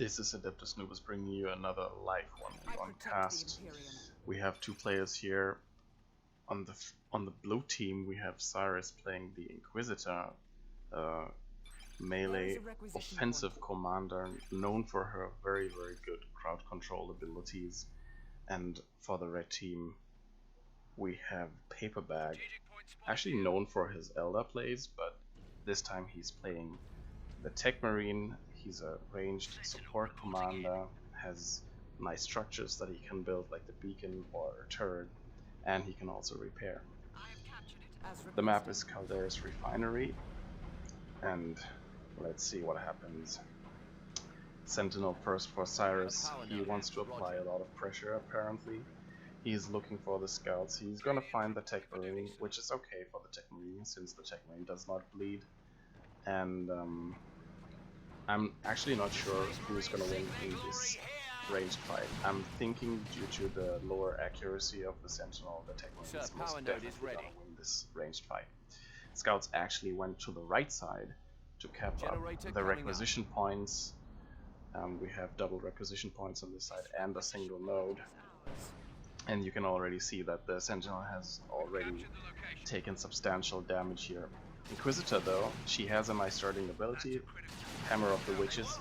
This is Adeptus Nubis bringing you another live 1v1 cast. We have two players here. On the blue team we have Cyris playing the Inquisitor, melee offensive commander known for her very good crowd control abilities. And for the red team we have PaperBaG, actually known for his Elder plays, but this time he's playing the Tech Marine. He's a ranged support commander, has nice structures that he can build like the beacon or a turret, and he can also repair. The map is Calderis Refinery, and let's see what happens. Sentinel first for Cyris. He wants to apply a lot of pressure apparently. He's looking for the scouts. He's gonna find the Tech Marine, which is okay for the Tech Marine since the Tech Marine does not bleed. And I'm actually not sure who's gonna win in this ranged fight. I'm thinking due to the lower accuracy of the Sentinel, the Tech Marine is most definitely gonna win this ranged fight. Scouts actually went to the right side to cap up the requisition points. We have double requisition points on this side and a single node. And you can already see that the Sentinel has already taken substantial damage here. Inquisitor though, she has a nice starting ability, Hammer of the Witches.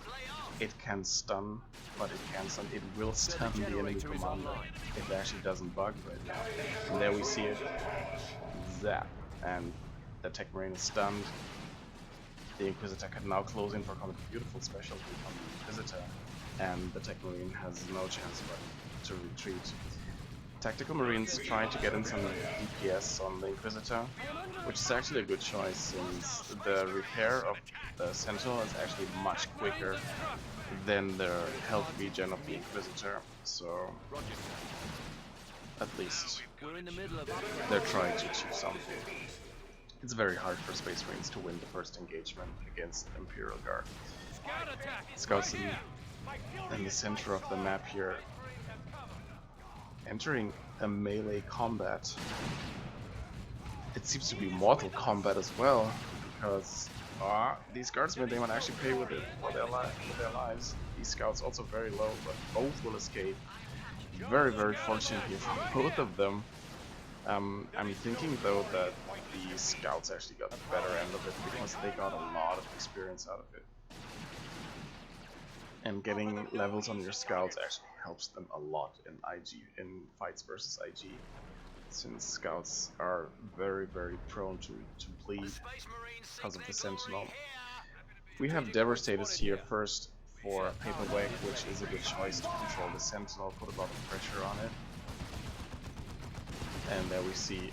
It can stun, but it will stun the enemy commander. It actually doesn't bug right now. And there we see it, zap, and the Tech Marine is stunned. The Inquisitor can now close in for combat, beautiful specialty from the Inquisitor, and the Tech Marine has no chance but to retreat. Tactical Marines trying to get in some DPS on the Inquisitor, which is actually a good choice since the repair of the Sentinel is actually much quicker than the health regen of the Inquisitor, so at least they're trying to achieve something. It's very hard for Space Marines to win the first engagement against Imperial Guard. Scouts in the center of the map here, entering a melee combat. It seems to be Mortal Kombat as well, because these guardsmen, they might actually pay with it for their lives. These scouts also very low, but both will escape. Very fortunate here for both of them. I'm thinking though that the scouts actually got the better end of it because they got a lot of experience out of it. And getting levels on your scouts actually helps them a lot in fights versus IG, since scouts are very prone to bleed because of the Sentinel. We have Devastators here first for PaperBaG, which is a good choice to control the Sentinel, put a lot of pressure on it. And there we see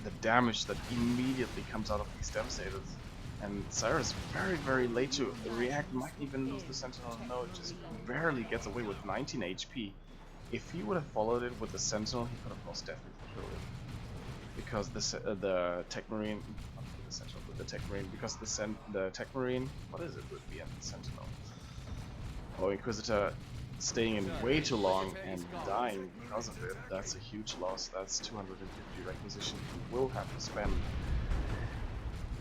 the damage that immediately comes out of these Devastators. And Cyris very late to react, might even lose the Sentinel. No, it just barely gets away with 19 HP. If he would have followed it with the Sentinel, he could have most definitely killed it. Because the Tech Marine, not the Sentinel, but the Tech Marine, because the Tech Marine, what is it with the Sentinel? Oh, Inquisitor staying in way too long and dying because of it. That's a huge loss. That's 250 requisition he will have to spend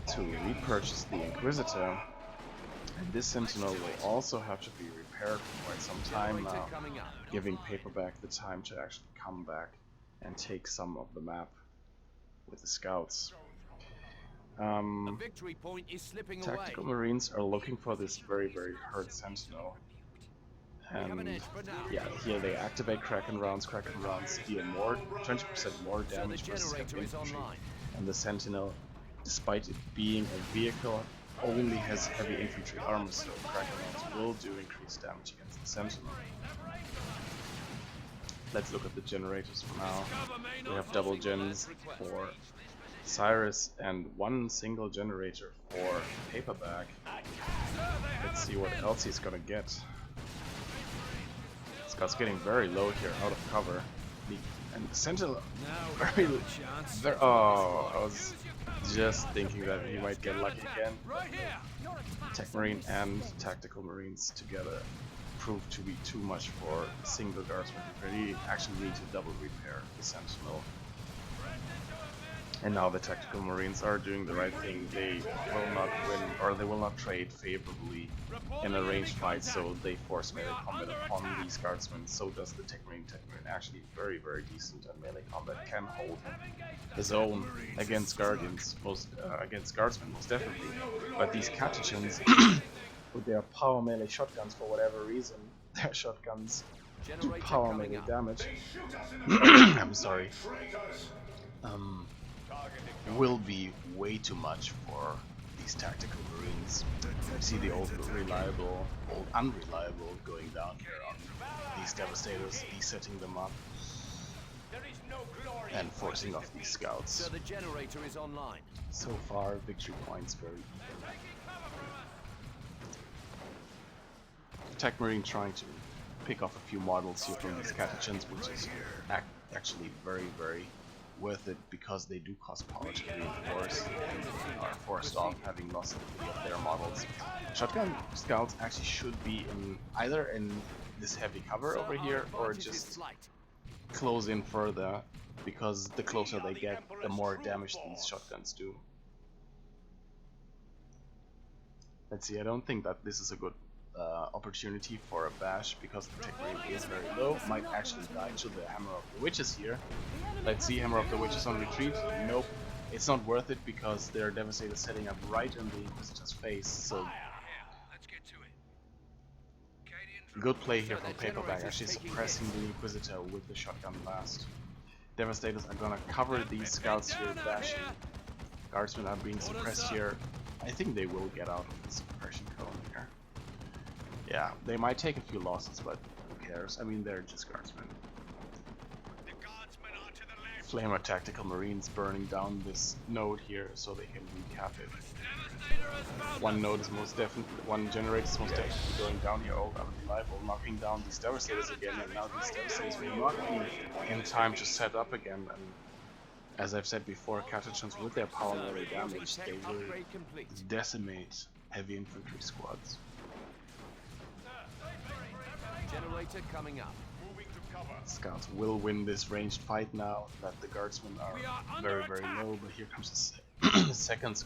to repurchase the Inquisitor, and this Sentinel will also have to be repaired for quite some time now, giving PaperBaG the time to actually come back and take some of the map with the scouts. Tactical Marines are looking for this very hurt Sentinel, and yeah, here they activate Kraken rounds deal 20% more damage versus heavy infantry, and the Sentinel, despite it being a vehicle, only has heavy infantry armor, so Kraken rounds will do increased damage against the Sentinel. Let's look at the generators for now. We have double gens for Cyris and one single generator for PaperBaG. Let's see what else he's gonna get. Scott's getting very low here, out of cover. And the Sentinel, oh, I was just thinking that he might get lucky again. Tech Marine and Tactical Marines together proved to be too much for single guardsmen. We actually need to double repair the Sentinel. And now the tactical marines are doing the right thing. They will not win, or they will not trade favorably in a ranged fight, so they force melee combat upon these guardsmen. So does the tech marine. Tech marine actually very decent at melee combat, can hold his own against guardians, against guardsmen most definitely. But these catechins with their power melee shotguns, for whatever reason, their shotguns do power melee damage. I'm sorry. Will be way too much for these tactical marines. You see the old unreliable going down here on these devastators, desetting them up and forcing off these scouts. So the generator is online. So far, victory points very even. Tech marine trying to pick off a few models here from these catechins, which is actually very worth it, because they do cost power to reinforce and are forced off, having lost three of their models. Shotgun scouts actually should be either in this heavy cover over here, or just close in further, because the closer they get, the more damage these shotguns do. Let's see, I don't think that this is a good opportunity for a bash, because the tech rate is very low. Might actually die to the Hammer of the Witches here. Let's see, Hammer of the Witches on retreat. Nope, it's not worth it, because their Devastator setting up right in the Inquisitor's face. So good play here from PaperBaG, actually suppressing the Inquisitor with the shotgun blast. Devastators are gonna cover these scouts here, bashing. Guardsmen are being suppressed here. I think they will get out of the suppression cone here. Yeah, they might take a few losses, but who cares? I mean, they're just guardsmen. Flamer tactical marines burning down this node here so they can recap it. One generator is most definitely going down here, old unreliable, knocking down these devastators again, and now these devastators will not be in time to set up again. And as I've said before, catechins with their power melee damage, they will decimate heavy infantry squads. Generator coming up. Scouts will win this ranged fight now that the guardsmen are very low, but here comes the second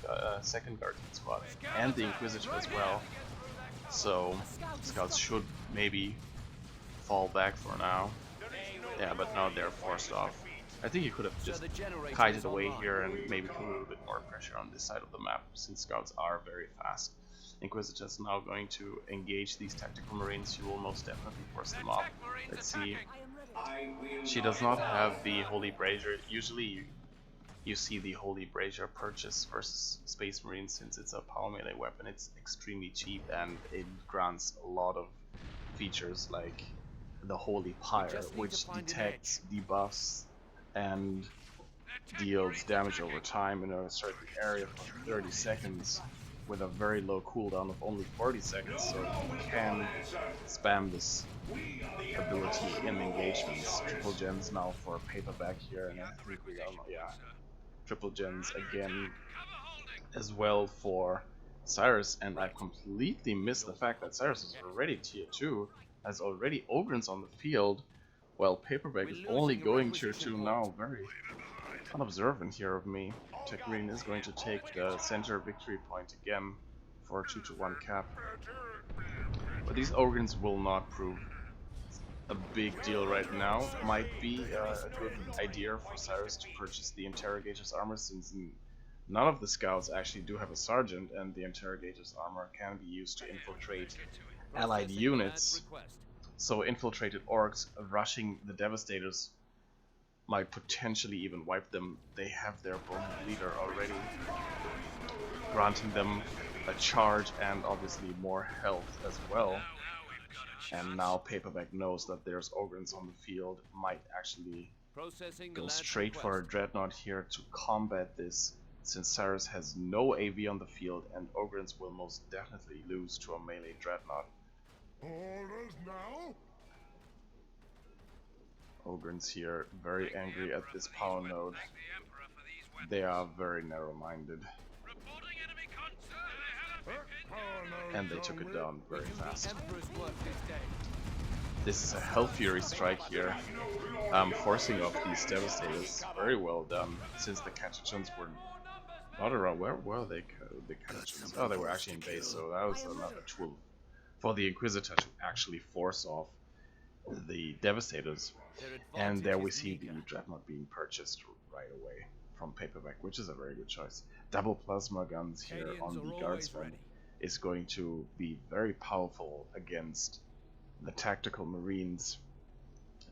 guardsman squad and the Inquisitor as well. So scouts should maybe fall back for now. Yeah, but now they're forced off. I think you could have just kited away here and maybe put a little bit more pressure on this side of the map, since scouts are very fast. Inquisitor is now going to engage these tactical marines. She will most definitely force them off. Let's see. She does not have the Holy Brazier. Usually you see the Holy Brazier purchase versus Space Marines, since it's a power melee weapon. It's extremely cheap and it grants a lot of features like the Holy Pyre, which detects, debuffs, and deals damage over time in a certain area for 30 seconds with a very low cooldown of only 40 seconds, so you can spam this ability in engagements. Triple gens now for PaperBaG here, and I think we are, yeah, triple gens again as well for Cyris, and I completely missed the fact that Cyris is already tier 2, has already Ogrins on the field, while PaperBaG is only going tier 2 now. Very unobservant here of me. Tech Marine is going to take the center victory point again for a 2-to-1 cap. But these Ogrins will not prove a big deal right now. Might be a good idea for Cyris to purchase the Interrogator's armor, since none of the scouts actually do have a sergeant, and the Interrogator's armor can be used to infiltrate allied units. So infiltrated orcs rushing the Devastators might potentially even wipe them. They have their bone leader already, granting them a charge and obviously more health as well. And now PaperBaG knows that there's Ogrins on the field, might actually go straight for a Dreadnought here to combat this, since Cyris has no AV on the field and Ogrins will most definitely lose to a melee Dreadnought. Orders now? Ogrins here, very angry at this power node. They are very narrow-minded. And they took it down very fast. This is a Hellfury strike here, forcing off these Devastators. Very well done, since the Catachans were not around. Where were they? The Catachans? Oh, they were actually in base, so that was another tool for the Inquisitor to actually force off the Devastators. And there we see the Dreadnought being purchased right away from PaperBaG, which is a very good choice. Double plasma guns here on the Guardsmen is going to be very powerful against the tactical Marines,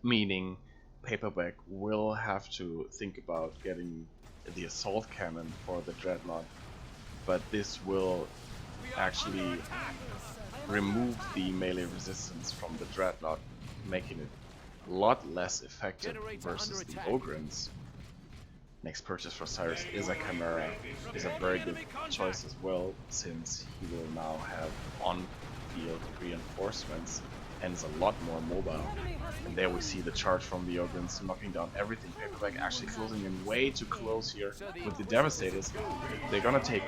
meaning PaperBaG will have to think about getting the assault cannon for the Dreadnought, but this will actually remove the melee resistance from the Dreadnought, making it a lot less effective versus the Ogrins. Next purchase for Cyris is a Chimera, is a very good choice as well, since he will now have on-field reinforcements and is a lot more mobile. And there we see the charge from the Ogrins knocking down everything. PaperBaG actually closing in way too close here with the Devastators. They're gonna take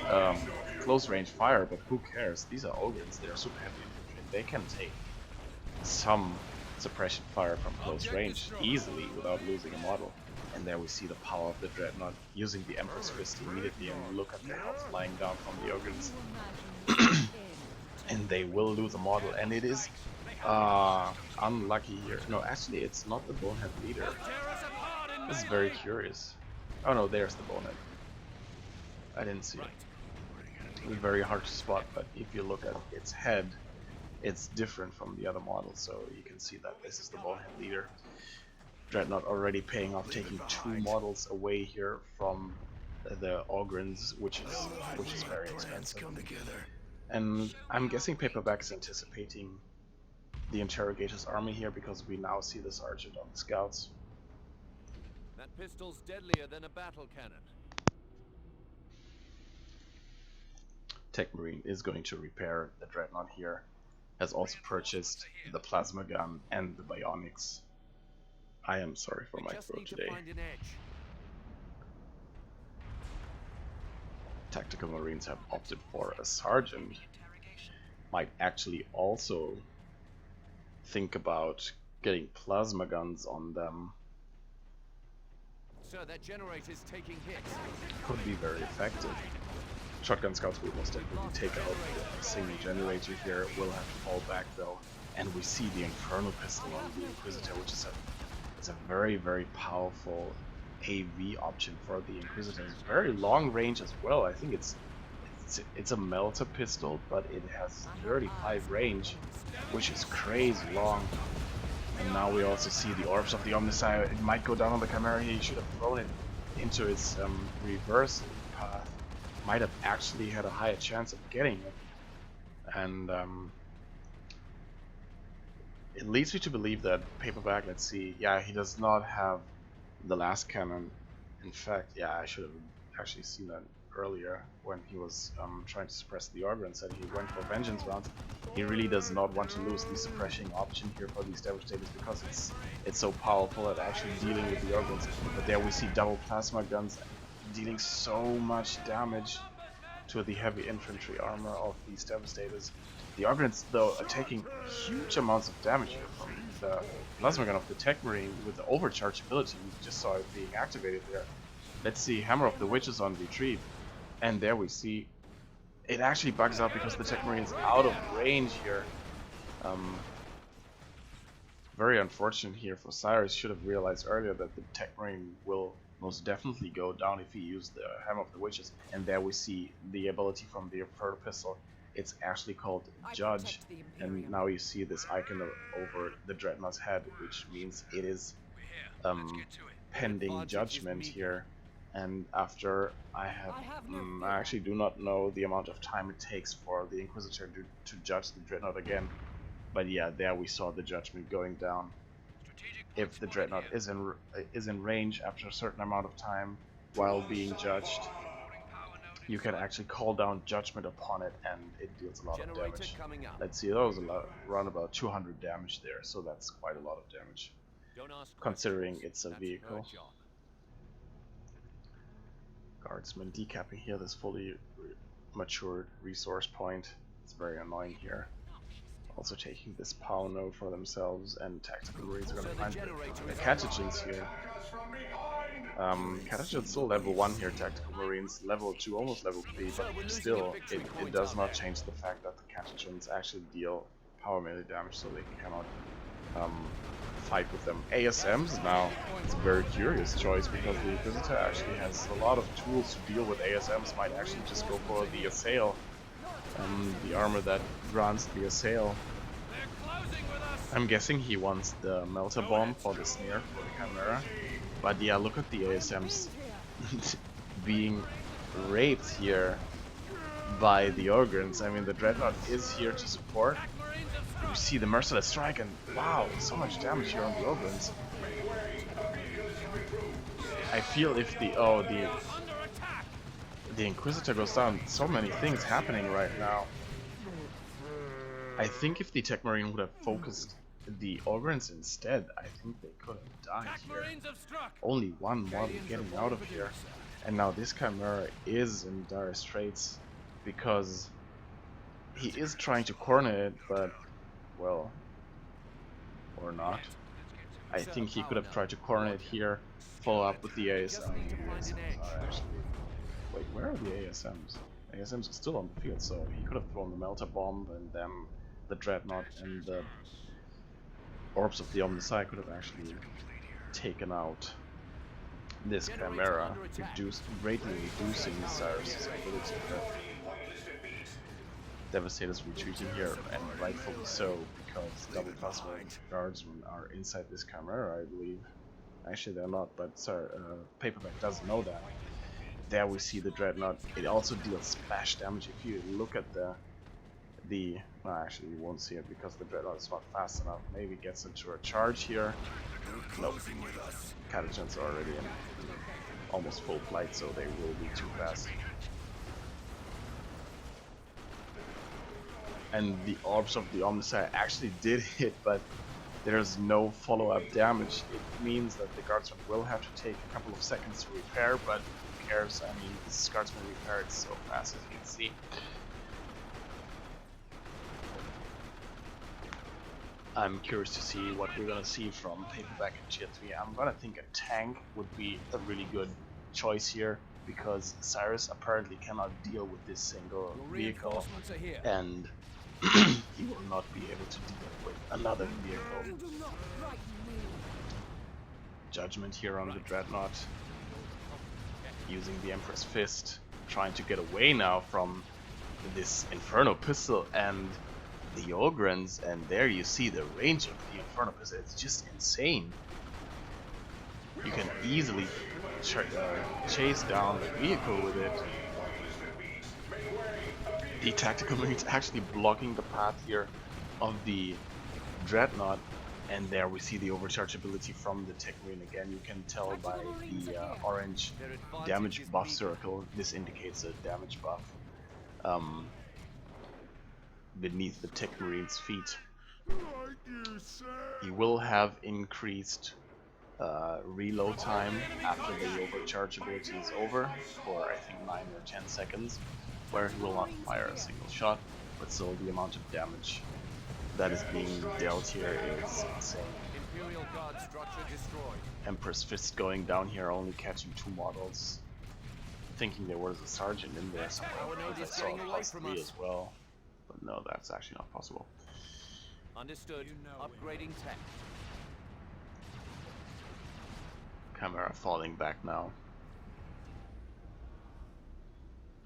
close range fire, but who cares? These are Ogrins, they're super heavy infantry. They can take some suppression fire from close range easily without losing a model. And there we see the power of the Dreadnought using the Emperor's Fist immediately, and look at the health flying down from the Ogrins. And they will lose a model, and it is unlucky here. No, actually it's not the Bonehead leader. This is very curious. Oh no, there's the Bonehead. I didn't see it. It's very hard to spot, but if you look at its head, it's different from the other models, so you can see that this is the Bonehead leader. Dreadnought already paying off, taking 2 models away here from the Ogrins, which is very expensive. And I'm guessing PaperBaG is anticipating the Interrogator's army here, because we now see the Sergeant on the Scouts. That pistol's deadlier than a battle cannon. Tech Marine is going to repair the Dreadnought here, has also purchased the Plasma Gun and the Bionics. I am sorry for my throat today. Tactical Marines have opted for a Sergeant. Might actually also think about getting plasma guns on them. Sir, that generator's taking hits. Could be very effective. Shotgun Scouts will most definitely take out a single generator here. Will have to fall back though. And we see the Infernal Pistol on the Inquisitor, which is a very, very powerful AV option for the Inquisitor. It's very long range as well. I think it's a melter pistol, but it has 35 range, which is crazy long. And now we also see the orbs of the Omnicide. It might go down on the Chimera here. He should have thrown it into its reverse path. Might have actually had a higher chance of getting it. And it leads me to believe that PaperBaG, let's see, yeah, he does not have the last cannon. In fact, yeah, I should have actually seen that earlier when he was trying to suppress the Ogrins, and he went for vengeance rounds. He really does not want to lose the suppressing option here for these Devastators, because it's so powerful at actually dealing with the Ogrins. But there we see double plasma guns dealing so much damage to the heavy infantry armor of these Devastators. The Ogrins, though, are taking huge amounts of damage here from the plasma gun of the Tech Marine with the overcharge ability. We just saw it being activated there. Let's see, Hammer of the Witches on retreat. And there we see it actually bugs out because the Tech Marine is out of range here. Very unfortunate here for Cyris. Should have realized earlier that the Tech Marine will most definitely go down if he used the Hammer of the Witches. And there we see the ability from the Imperial pistol. It's actually called Judge, and now you see this icon over the Dreadnought's head, which means it is pending judgment here. And after I actually do not know the amount of time it takes for the Inquisitor to judge the Dreadnought again. But yeah, there we saw the judgment going down. If the Dreadnought is in range after a certain amount of time while being judged, you can actually call down judgment upon it, and it deals a lot of damage. Let's see, that was around about 200 damage there, so that's quite a lot of damage, considering it's a vehicle. Guardsman decapping here this fully matured resource point. It's very annoying here. Also taking this power node for themselves, and tactical marines are gonna So the find generator the is catagens here. Catagens still level 1 here, tactical marines level 2, almost level 3, but still, it does not change the fact that the catagens actually deal power melee damage, so they cannot fight with them. ASMs now, it's a very curious choice because the Inquisitor actually has a lot of tools to deal with ASMs. Might actually just go for the Assail, the armor that grants the Assail. I'm guessing he wants the Melter Bomb for the Snare for the Chimera. But yeah, look at the ASMs being raped here by the Ogrins. I mean, the Dreadnought is here to support. You see the Merciless Strike, and wow, so much damage here on the Ogrins. I feel if the Inquisitor goes down, so many things happening right now. I think if the Tech Marine would have focused the Ogrins instead, I think they could have died here. Only one model getting out of here. And now this Chimera is in dire straits because he is trying to corner it, but, well, or not. I think he could have tried to corner it here, follow up with the ASM. Wait, where are the ASMs? ASMs are still on the field, so he could have thrown the Melter Bomb, and then the Dreadnought and the Orbs of the Omnisci could have actually taken out this Chimera, greatly reducing Cyris' ability here. Devastator's retreating here, and rightfully so, because double plasma guardsmen are inside this Chimera, I believe. Actually, they're not, but PaperBaG doesn't know that. There we see the Dreadnought. It also deals splash damage. If you look at well, actually you won't see it because the Dreadnought is not fast enough. Maybe gets into a charge here. Nope. Catagens are already in almost full flight, so they will be too fast. And the Orbs of the Omnisci actually did hit, but there's no follow-up damage. It means that the Guardsman will have to take a couple of seconds to repair, but who cares? I mean, this Guardsman repaired so fast, as you can see. I'm curious to see what we're gonna see from PaperBaG in Tier 3. I'm gonna think a tank would be a really good choice here, because Cyris apparently cannot deal with this single vehicle, and he will not be able to deal with another vehicle. Judgment here on the Dreadnought, using the Emperor's Fist, trying to get away now from this Inferno Pistol and the Ogrins, and there you see the range of the Inferno Pistol. It's just insane. You can easily chase down the vehicle with it. The Tactical Marines actually blocking the path here of the Dreadnought, and there we see the overcharge ability from the Tech Marine again. You can tell by the orange damage buff circle. This indicates a damage buff beneath the Tech Marine's feet. You will have increased reload time after the overcharge ability is over for I think 9 or 10 seconds, where he will not fire a single shot, but still the amount of damage that is being dealt here is insane. Imperial guard structure destroyed. Emperor's Fist going down here, only catching 2 models. Thinking there was a sergeant in there somewhere, because I saw a +3 as well. But no, that's actually not possible. Understood. Upgrading tech. Chimera falling back now.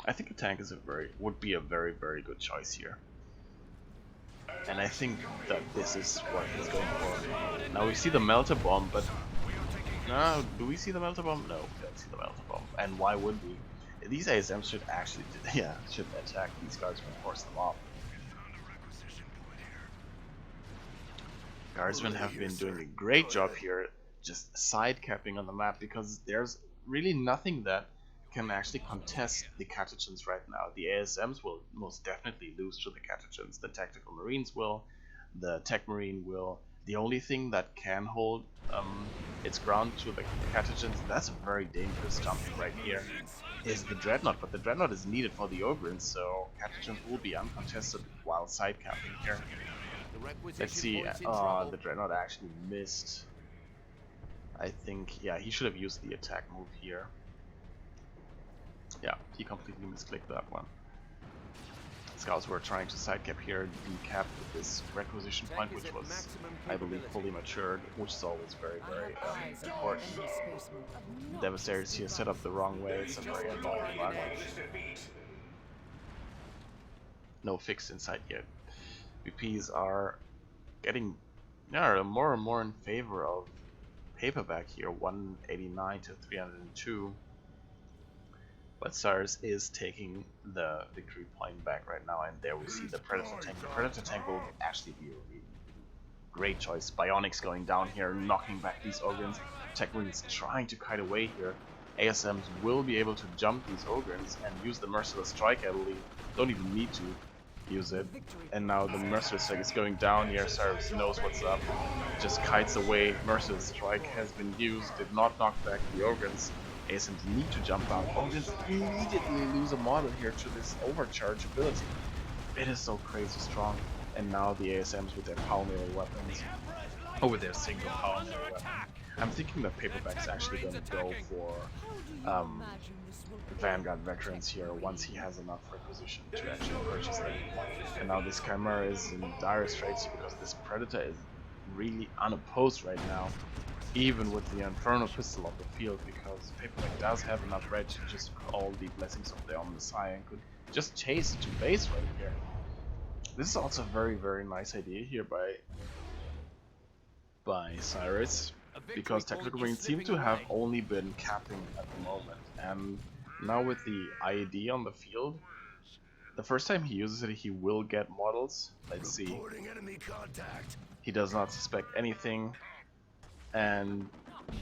I think a tank is would be a very good choice here. And I think that this is what he's going for. Now we see the Melter Bomb, but no, do we see the Melter Bomb? No, we don't see the Melter Bomb. And why would we? These ASMs should actually, should attack these guardsmen and force them off. Guardsmen have been doing a great job here, just side capping on the map, because there's really nothing that can actually contest the Catagens right now. The ASMs will most definitely lose to the Catagens. The Tactical Marines will. The Tech Marine will. The only thing that can hold its ground to the Catagens, that's a very dangerous jumping right here, is the Dreadnought. But the Dreadnought is needed for the Ogrins, so Catagens will be uncontested while side capping here. Let's see. The Dreadnought actually missed. I think, yeah, he should have used the attack move here. Yeah, he completely misclicked that one. Scouts were trying to sidecap here, decap this requisition point, which was, I believe, fully matured, which is always very, very important. Devastators here set up the wrong way, it's a very annoying environment. No fix inside yet. VPs are getting more and more in favor of PaperBaG here, 189 to 302. But Cyris is taking the victory point back right now, and there we see the Predator tank. The Predator tank will actually be a really great choice. Bionics going down here, knocking back these Ogrins. Tech Marines trying to kite away here. ASMs will be able to jump these Ogrins and use the Merciless Strike, I believe. Don't even need to use it. And now the Merciless Strike is going down here. Cyris knows what's up. Just kites away. Merciless Strike has been used. Did not knock back the Ogrins. ASMs need to jump out. Ogrins immediately lose a model here to this overcharge ability. It is so crazy strong. And now the ASMs with their power melee weapons. Oh, with their single power melee weapon. I'm thinking that PaperBaG's actually going to go for Vanguard veterans here once he has enough requisition to actually purchase them. And now this Chimera is in dire straits because this Predator is really unopposed right now, even with the Inferno Pistol on the field, because PaperBaG does have enough red to just call the Blessings of the Omnissiah and could just chase to base right here. This is also a very, very nice idea here by Cyris, because Tactical Marines seem to have only been capping at the moment, and now with the IED on the field, the first time he uses it he will get models. Let's see. He does not suspect anything, and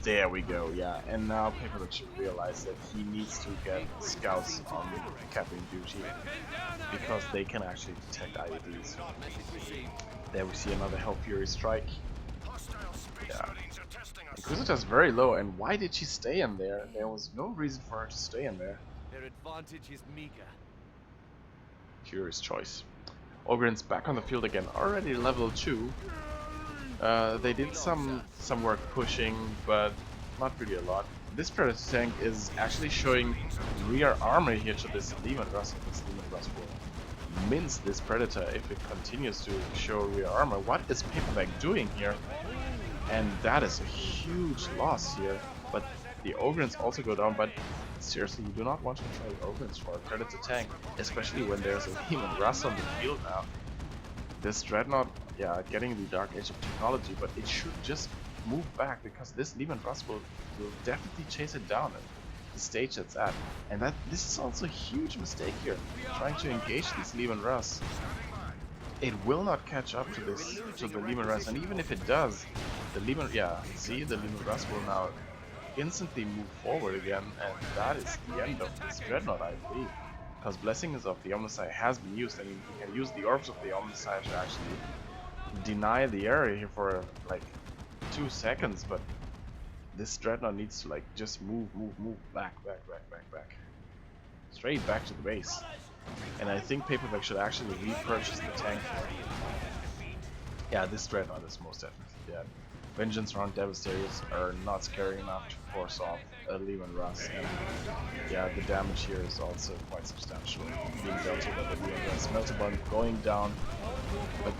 there we go, yeah. And now PaperBaG should realize that he needs to get scouts on capping duty, because they can actually detect IEDs. There we see another Hell Fury strike. Yeah. Inquisitor's very low, and why did she stay in there? There was no reason for her to stay in there. Their advantage is meager. Curious choice. Ogrins back on the field again, already level 2. They did some work pushing, but not really a lot. This Predator tank is actually showing rear armor here to this Lehman Russ. This Lehman Russ will mince this Predator if it continues to show rear armor. What is PaperBaG doing here? And that is a huge loss here. But the Ogrins also go down, but seriously, you do not want to trade Ogrins for a Predator tank, especially when there's a Lehman Russ on the field now. This Dreadnought, yeah, getting the Dark Age of Technology, but it should just move back, because this Lehman Russ will definitely chase it down at the stage it's at. And this is also a huge mistake here, trying to engage this Lehman Russ. It will not catch up to the Lehman Russ, and even if it does, the Lehman Russ will now instantly move forward again, and that is the end of this Dreadnought, I believe. Because Blessings of the Omnissiah has been used, and you can use the Orbs of the Omnissiah to actually deny the area here for like 2 seconds, but this Dreadnought needs to like just move back. Straight back to the base. And I think PaperBaG should actually repurchase the tank. Yeah, this Dreadnought is most definitely dead. Vengeance Round Devastators are not scary enough to force off a Lehman Russ, and yeah, the damage here is also quite substantial, being dealt with by the Lehman Russ. Meltabon going down, but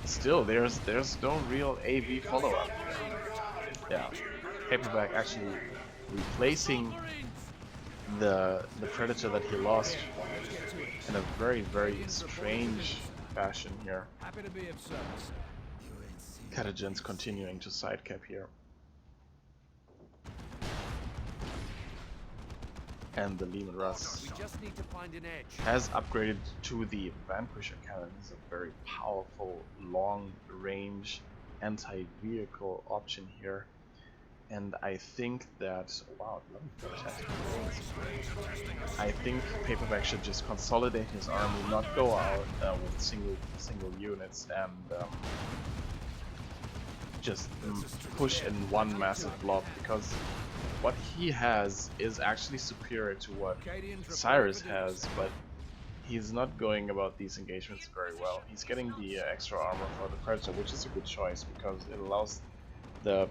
still there's no real AV follow-up. Yeah, PaperBaG actually replacing the Predator that he lost in a very, very strange fashion here. Happy to be of service. Catagens continuing to sidecap here. And the Lehman Russ We just need to find an edge. has upgraded to the Vanquisher cannon. This is a very powerful, long-range anti-vehicle option here. And I think that, wow, I think PaperBaG should just consolidate his army, not go out with single units, and just push in one massive blob, because what he has is actually superior to what Cyris has, but he's not going about these engagements very well. He's getting the extra armor for the Predator, which is a good choice because it allows the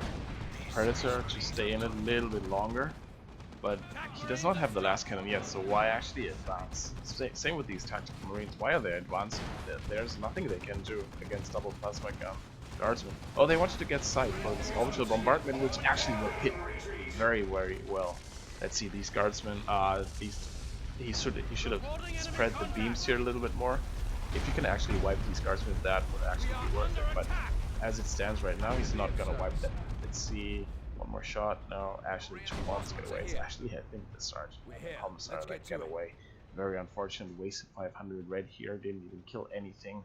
Predator to stay in a little bit longer. But he does not have the last cannon yet, so why actually advance? Same with these tactical marines. Why are they advancing? There's nothing they can do against double plasma gun guardsmen. Oh, they wanted to get sight for this orbital bombardment, which actually will hit very, very well. Let's see, these guardsmen. He should have spread the beams here a little bit more. If you can actually wipe these guardsmen, that would actually be worth it. But as it stands right now, he's not gonna wipe them. Let's see. One more shot. No, actually, two bombs get away. It's actually, I think, the Sergeant Homicide that get away. Very unfortunate. Wasted 500 red here. Didn't even kill anything.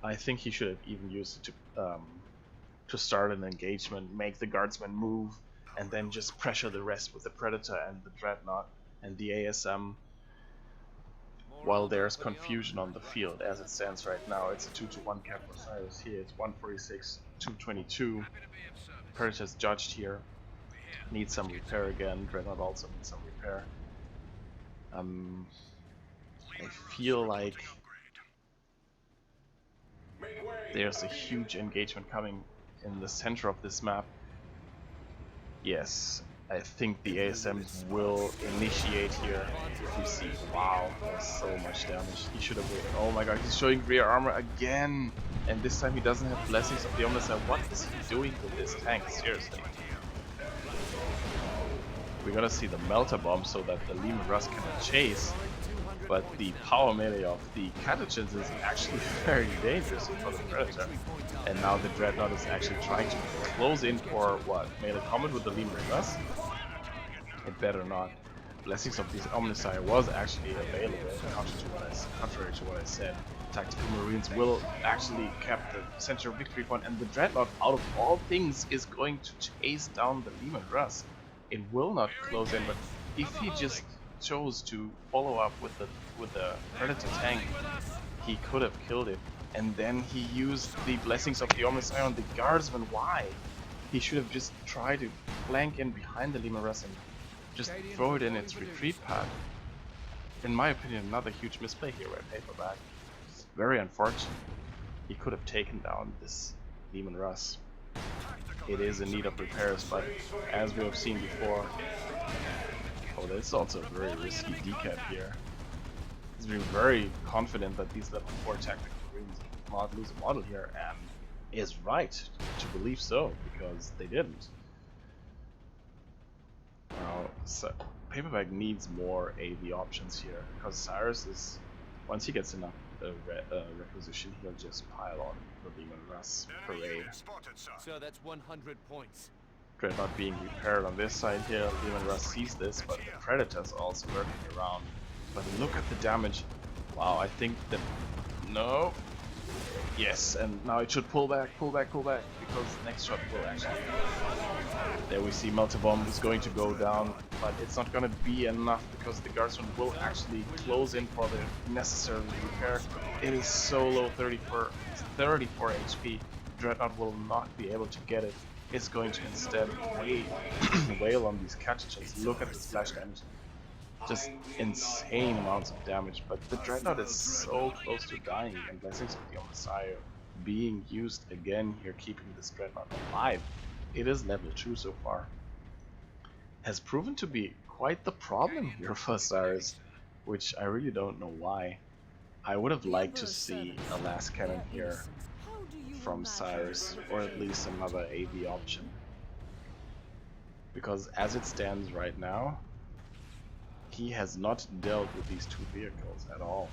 I think he should have even used it to start an engagement, make the guardsmen move, and then just pressure the rest with the Predator and the Dreadnought and the ASM. While there's confusion on the field, as it stands right now, it's a 2-to-1 cap for Cyris here. It's 146, 222. Predator's judged here. Needs some repair again. Dreadnought also needs some repair. I feel like there's a huge engagement coming in the center of this map. Yes, I think the ASMs will initiate here. If you see, wow, there's so much damage. He should have waited. Oh my god, he's showing rear armor again, and this time he doesn't have blessings of the Omnicide. What is he doing with this tank? Seriously. We're gonna see the melter bomb so that the Lehman Russ cannot chase, but the power melee of the Catechins is actually very dangerous for the Predator. And now the Dreadnought is actually trying to close in for what? Melee combat with the Lehman Russ? It better not. Blessings of the Omnicide was actually available, contrary to what I said. Tactical Marines will actually cap the center victory point, and the Dreadnought, out of all things, is going to chase down the Lehman Russ. It will not close in, but if he just chose to follow up with the Predator tank, he could have killed it. And then he used the blessings of the Omnicide on the guardsman. Why? He should have just tried to flank in behind the Lehman Russ and just throw it in its retreat path. In my opinion, another huge misplay here at PaperBaG. Very unfortunate. He could have taken down this Lehman Russ. It is in need of repairs, but as we have seen before, oh, that's also a very risky decap here. He's been very confident that these level 4 tactical marines will not lose a model here, and is right to believe so, because they didn't. Now, so PaperBaG needs more AV options here, because Cyris is, once he gets enough requisition, he'll just pile on the Lehman Russ parade. So that's 100 points. Dreadnought being repaired on this side here. Lehman Russ sees this, but the Predator's also lurking around. But look at the damage. Wow, I think that... No. Yes, and now it should pull back, because the next shot will actually... There we see Melter Bomb is going to go down, but it's not going to be enough because the guardsman will actually close in for the necessary repair. It is so low, 34 HP. Dreadnought will not be able to get it. It's going to instead wail on these Catechins. Look at the splash damage. Just insane amounts of damage, but the Dreadnought is so close to dying, and Blessings of the Omnicide being used again here, keeping this Dreadnought alive. It is level 2 so far. Has proven to be quite the problem here for Cyris, which I really don't know why. I would have liked to see a last cannon here from Cyris, or at least another AV option. Because as it stands right now, he has not dealt with these two vehicles at all.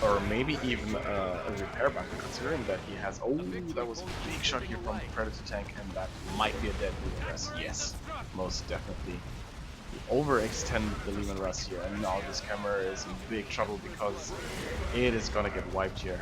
Or maybe even a repair bunker, considering that he has... Oh, that was a big shot here from the Predator tank, and that might be a dead Lehman Russ. Yes, most definitely. He overextended the Lehman Russ here, and now this camera is in big trouble because it is gonna get wiped here.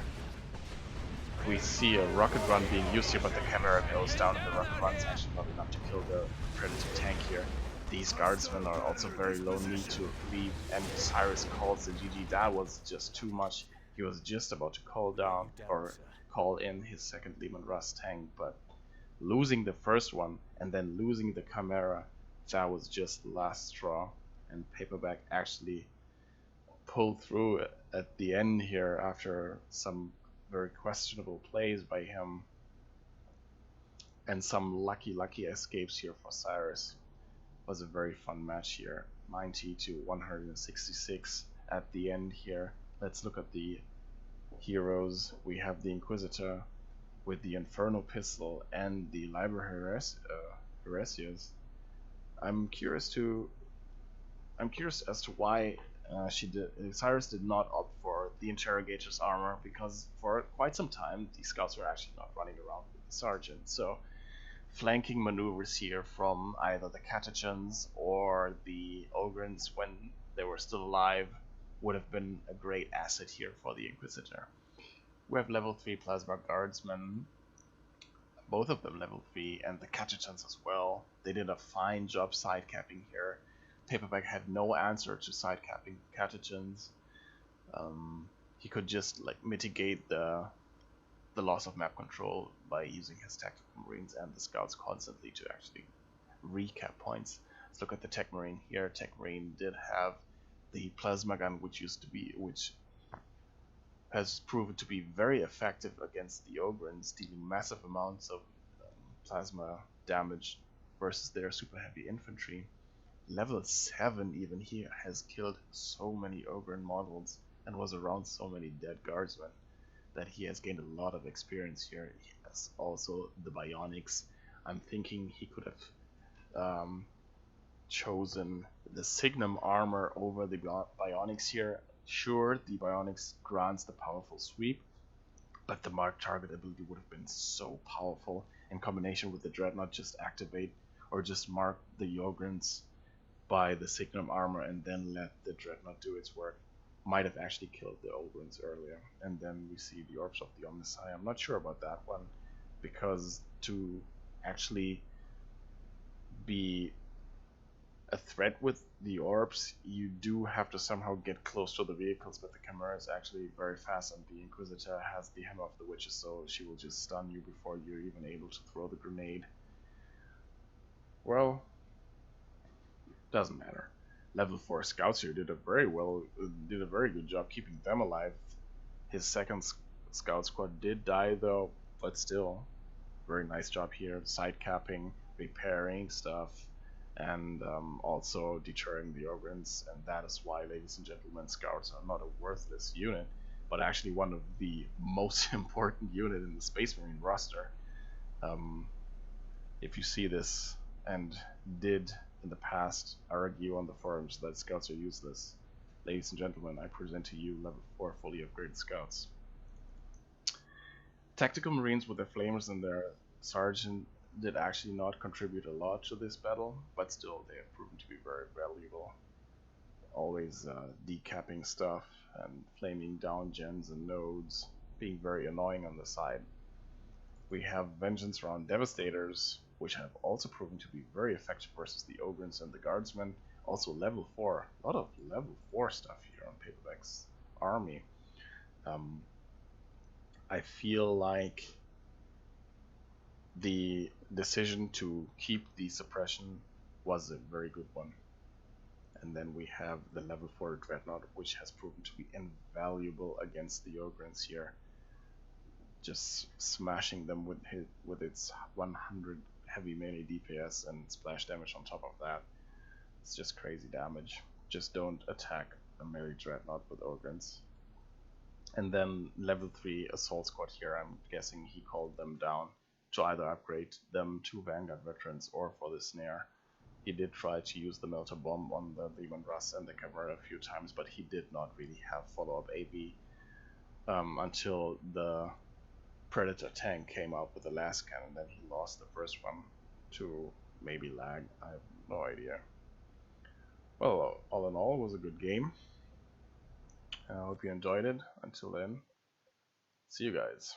We see a rocket run being used here, but the camera goes down, and the rocket run is actually not enough to kill the Predator tank here. These guardsmen are also very low, need to leave, and Cyris calls the GG. That was just too much. He was just about to call down or call in his second Lehman Russ tank, but losing the first one and then losing the Chimera, that was just the last straw. and PaperBaG actually pulled through at the end here after some very questionable plays by him and some lucky escapes here for Cyris. Was a very fun match here. 90 to 166 at the end here. Let's look at the heroes. We have the Inquisitor with the Inferno Pistol and the Library Heresias. I'm curious as to why Cyris did not opt for the Interrogator's armor, because for quite some time the scouts were actually not running around with the Sergeant. So flanking maneuvers here from either the Catechans or the Ogrins when they were still alive would have been a great asset here for the Inquisitor. We have level 3 Plasma Guardsmen, both of them level 3, and the Catechans as well. They did a fine job sidecapping here. PaperBaG had no answer to sidecapping Catechans. He could just like mitigate the loss of map control by using his tactical marines and the scouts constantly to actually recap points. Let's look at the Tech Marine here. Tech Marine did have the plasma gun, which has proven to be very effective against the Ogrins, dealing massive amounts of plasma damage versus their super heavy infantry. Level 7 even here has killed so many Ogrin models and was around so many dead guardsmen that he has gained a lot of experience here. He has also the bionics. I'm thinking he could have chosen the Signum armor over the bionics here. Sure, the bionics grants the powerful sweep, but the mark target ability would have been so powerful in combination with the Dreadnought. Just activate or just mark the Ogrins by the Signum armor and then let the Dreadnought do its work. Might have actually killed the Ogrins earlier. And then we see the Orbs of the Omnissiah. I'm not sure about that one, because to actually be a threat with the Orbs, you do have to somehow get close to the vehicles, but the Chimera is actually very fast, and the Inquisitor has the Hammer of the Witches, so she will just stun you before you're even able to throw the grenade. Well, doesn't matter. Level 4 scouts here did a very good job keeping them alive. His second scout squad did die though, but still, very nice job here, side capping, repairing stuff, and also deterring the Ogrins. And that is why, ladies and gentlemen, scouts are not a worthless unit, but actually one of the most important unit in the Space Marine roster. If you see this and did in the past argue on the forums that scouts are useless, ladies and gentlemen, I present to you level 4 fully upgraded scouts. Tactical Marines with their flamers and their sergeant did actually not contribute a lot to this battle, but still they have proven to be very valuable. Always decapping stuff and flaming down gens and nodes, being very annoying on the side. We have Vengeance Round Devastators, which have also proven to be very effective versus the Ogrins and the Guardsmen. Also level 4, a lot of level 4 stuff here on PaperBaG's army. I feel like the decision to keep the suppression was a very good one. And then we have the level 4 Dreadnought, which has proven to be invaluable against the Ogrins here. Just smashing them with its 100 heavy melee DPS and splash damage on top of that. It's just crazy damage. Just don't attack a melee Dreadnought with Ogrins. And then level 3 Assault Squad here, I'm guessing he called them down to either upgrade them to Vanguard Veterans or for the Snare. He did try to use the Melter Bomb on the Demon Russ and the Chimera a few times, but he did not really have follow-up AB until the Predator tank came out with the last cannon. Then he lost the first one to maybe lag, I have no idea. Well, all in all, it was a good game. I hope you enjoyed it. Until then, see you guys.